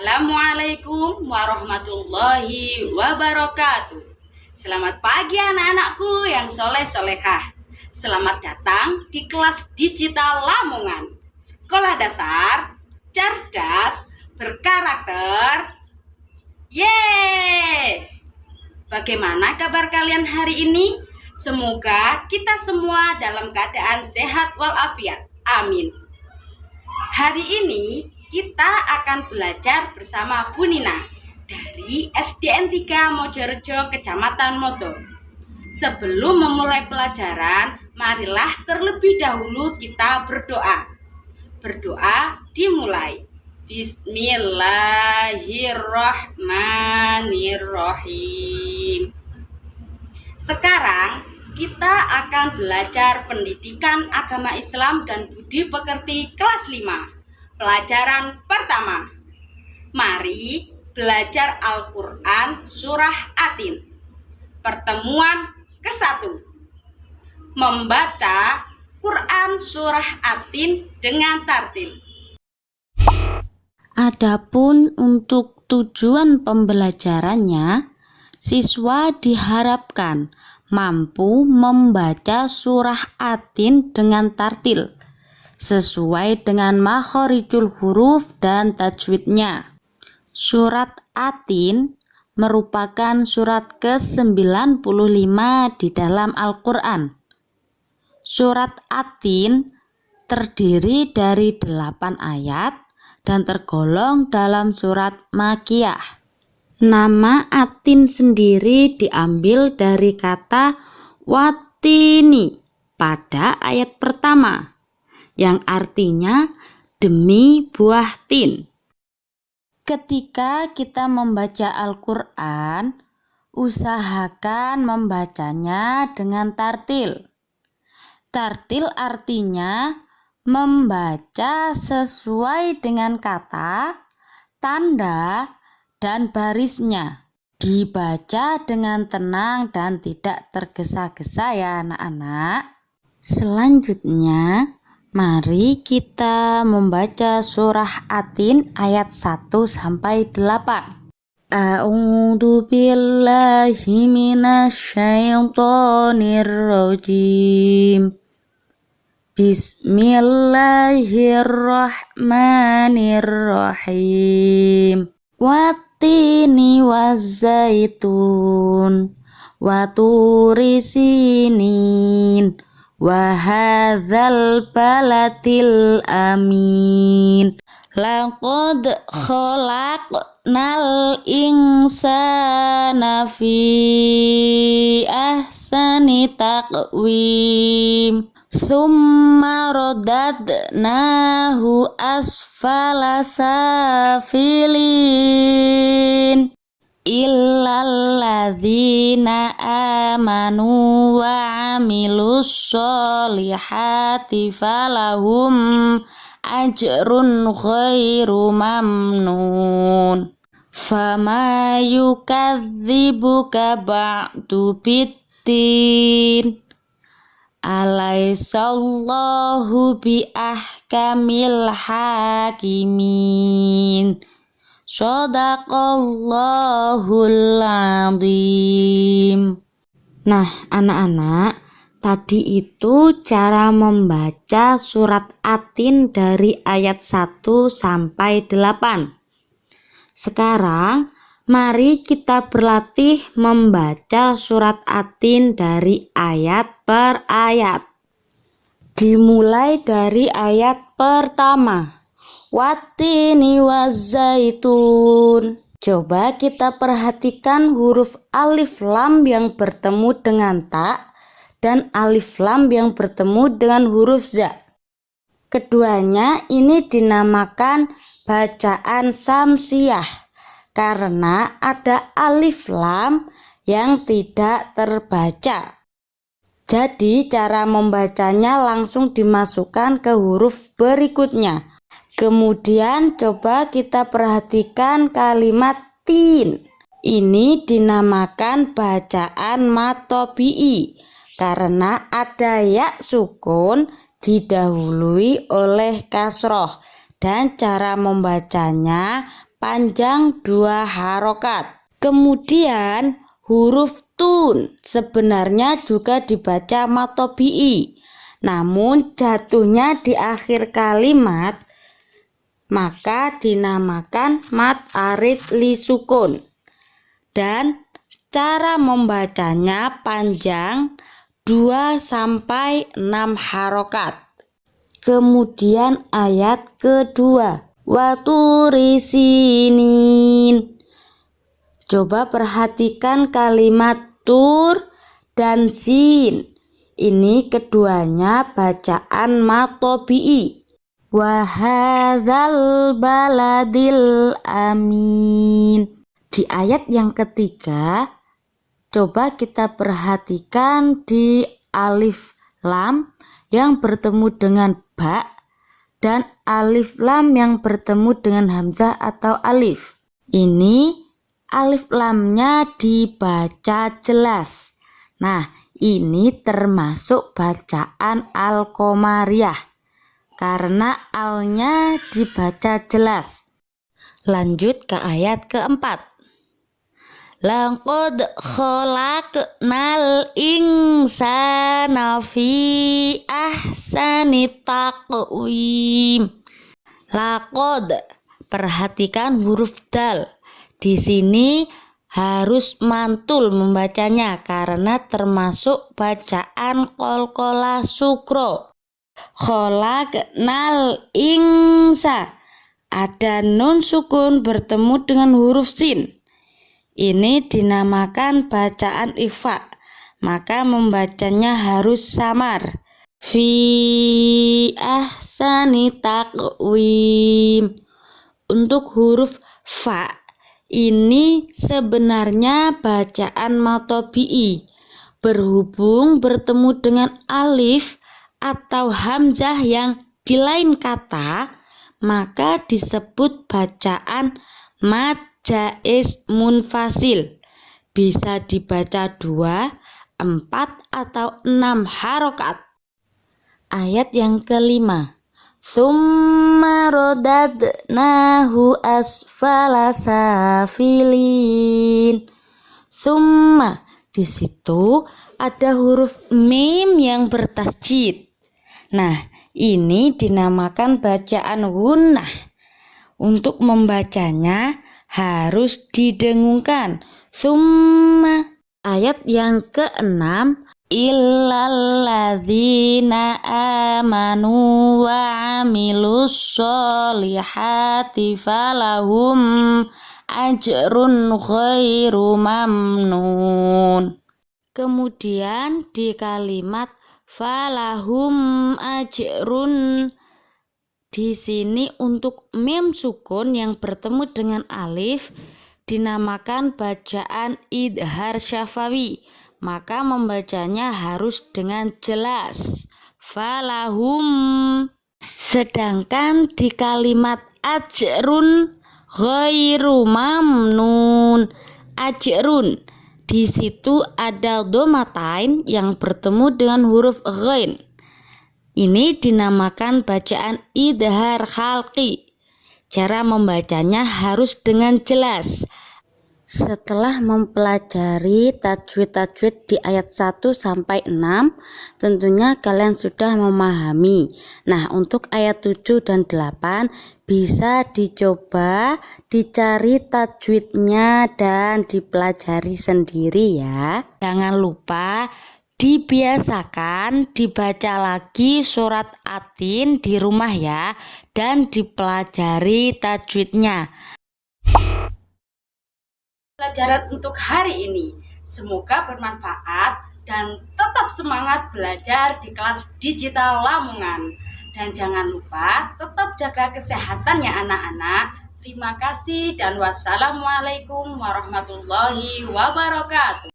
Assalamualaikum warahmatullahi wabarakatuh. Selamat pagi anak-anakku yang soleh-solehah. Selamat datang di kelas digital Lamongan. Sekolah dasar, cerdas, berkarakter. Yeay! Bagaimana kabar kalian hari ini? Semoga kita semua dalam keadaan sehat walafiat. Amin. Hari ini kita akan belajar bersama Bu Nina dari SDN 3 Mojorejo, Kecamatan Modo. Sebelum memulai pelajaran, marilah terlebih dahulu kita berdoa. Berdoa dimulai. Bismillahirrahmanirrahim. Sekarang kita akan belajar pendidikan agama Islam dan budi pekerti kelas 5. Pelajaran pertama. Mari belajar Al-Quran Surah Atin. Pertemuan ke-1. Membaca Quran Surah Atin dengan tartil. Adapun untuk tujuan pembelajarannya, siswa diharapkan mampu membaca surah Atin dengan tartil sesuai dengan makhorijul huruf dan tajwidnya. Surat Atin merupakan surat ke-95 di dalam Al-Quran. Surat Atin terdiri dari 8 ayat dan tergolong dalam surat Makkiyah. Nama Atin sendiri diambil dari kata watini pada ayat pertama, yang artinya demi buah tin. Ketika kita membaca Al-Quran, usahakan membacanya dengan tartil. Tartil artinya membaca sesuai dengan kata, tanda, dan barisnya. Dibaca dengan tenang dan tidak tergesa-gesa ya anak-anak. Selanjutnya, mari kita membaca surah Atin ayat 1-8. A'udzu billahi minasyaitonir rajim. Bismillahirrahmanirrahim. Wattini wazzaitun wa turi sinin wa hadzal baladil amin. Laqad khalaqnal insana fi ahsani taqwim. Tsumma radadnahu asfala safilin illal ladzina amanu wa amilus solihati falahum ajrun ghairu mamnun. Fama yukadzibuka ba'du biddin. Alaisallahu biahkamil hakimin. Shadaqallahul azim. Nah, anak-anak, tadi itu cara membaca surat Atin dari ayat 1-8. Sekarang, mari kita berlatih membaca surat Atin dari ayat per ayat. Dimulai dari ayat pertama. Wattini wazzaitun. Coba kita perhatikan huruf alif lam yang bertemu dengan ta dan alif lam yang bertemu dengan huruf za. Keduanya ini dinamakan bacaan samsiyah karena ada alif lam yang tidak terbaca. Jadi cara membacanya langsung dimasukkan ke huruf berikutnya. Kemudian coba kita perhatikan kalimat tin. Ini dinamakan bacaan matobi'i karena ada ya sukun didahului oleh kasroh dan cara membacanya panjang 2 harokat. Kemudian huruf tun sebenarnya juga dibaca mad tabi'i, namun jatuhnya di akhir kalimat, maka dinamakan mad arid li sukun. Dan cara membacanya panjang 2 sampai 6 harokat. Kemudian ayat kedua, waturi sinin. Coba perhatikan kalimat tur dan sin. Ini keduanya bacaan mad tabi'i. Wa hadzal baladil amin. Di ayat yang ketiga, coba kita perhatikan di alif lam yang bertemu dengan ba dan alif lam yang bertemu dengan hamzah atau alif. Ini alif lamnya dibaca jelas. Nah, ini termasuk bacaan al-qamariyah karena alnya dibaca jelas. Lanjut ke ayat keempat. Laqad khalaqnal insana fi ahsani taqwim. Laqad, perhatikan huruf dal. Di sini harus mantul membacanya karena termasuk bacaan qalqalah sukro. Khalaqnal insa, ada nun sukun bertemu dengan huruf sin. Ini dinamakan bacaan ikhfa, maka membacanya harus samar. Fi ahsani taqwim. Untuk huruf fa, ini sebenarnya bacaan mad tabi'i. Berhubung bertemu dengan alif atau hamzah yang di lain kata, maka disebut bacaan mad jaiz munfasil. Bisa dibaca 2, 4, atau 6 harokat. Ayat yang kelima. Tsumma radadnahu asfala safilin. Tsumma, di situ ada huruf mim yang bertasjid. Nah, ini dinamakan bacaan gunnah. Untuk membacanya harus didengungkan. Tsumma. Ayat yang keenam. Illalladzina amanu wa amilus sholihati falahum ajrun ghairu mamnun. Kemudian di kalimat falahum ajrun, di sini untuk mim sukun yang bertemu dengan alif dinamakan bacaan idhar syafawi, maka membacanya harus dengan jelas. Falahum. Sedangkan di kalimat ajrun ghairu mamnun, ajrun, di situ ada domatain yang bertemu dengan huruf ghain. Ini dinamakan bacaan idhar khalqi. Cara membacanya harus dengan jelas. Setelah mempelajari tajwid-tajwid di ayat 1 sampai 6, tentunya kalian sudah memahami. Nah, untuk ayat 7 dan 8 bisa dicoba dicari tajwidnya dan dipelajari sendiri ya. Jangan lupa dibiasakan dibaca lagi surat Atin di rumah ya, dan dipelajari tajwidnya. Pelajaran untuk hari ini semoga bermanfaat dan tetap semangat belajar di kelas digital Lamongan. Dan jangan lupa tetap jaga kesehatan ya anak-anak. Terima kasih dan wassalamualaikum warahmatullahi wabarakatuh.